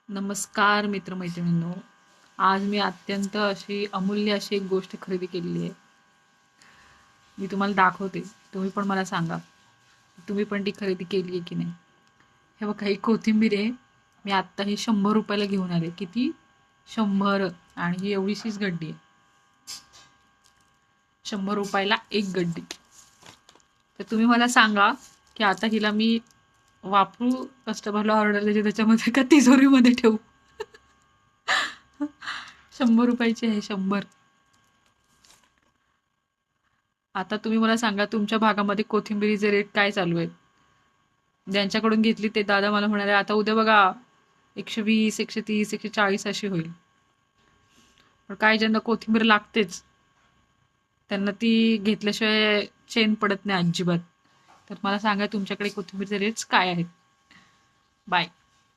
नमस्कार मित्रमैत्रिणींनो. आज मी अत्यंत अशी अमूल्य अशी एक गोष्ट खरेदी केलेली आहे. मी तुम्हाला दाखवते. तुम्ही पण मला सांगा, तुम्ही पण ती खरेदी केली आहे की नाही. हे बघा, ही कोथिंबीर आहे. मी आत्ता ही 100 रुपयाला घेऊन आले. किती? 100. आणि ही एवढीशीच गड्डी आहे. 100 रुपयाला एक गड्डी. तर तुम्ही मला सांगा की आता हिला मी वापरू, कस्टमरला ऑर्डर द्यायची त्याच्यामध्ये, का तिजोरीमध्ये ठेवू? 100 रुपयाची आहे, 100. आता तुम्ही मला सांगा, तुमच्या भागामध्ये कोथिंबिरीचे रेट काय चालू आहेत? ज्यांच्याकडून घेतली ते दादा मला म्हणाले, आता उद्या बघा 120, 130, 140 अशी होईल. पण काय ज्यांना कोथिंबीर लागतेच, त्यांना ती घेतल्याशिवाय चैन पडत नाही अजिबात. तर मला सांगा, तुमच्याकडे कोथिंबीरचे रेट्स काय आहेत? बाय.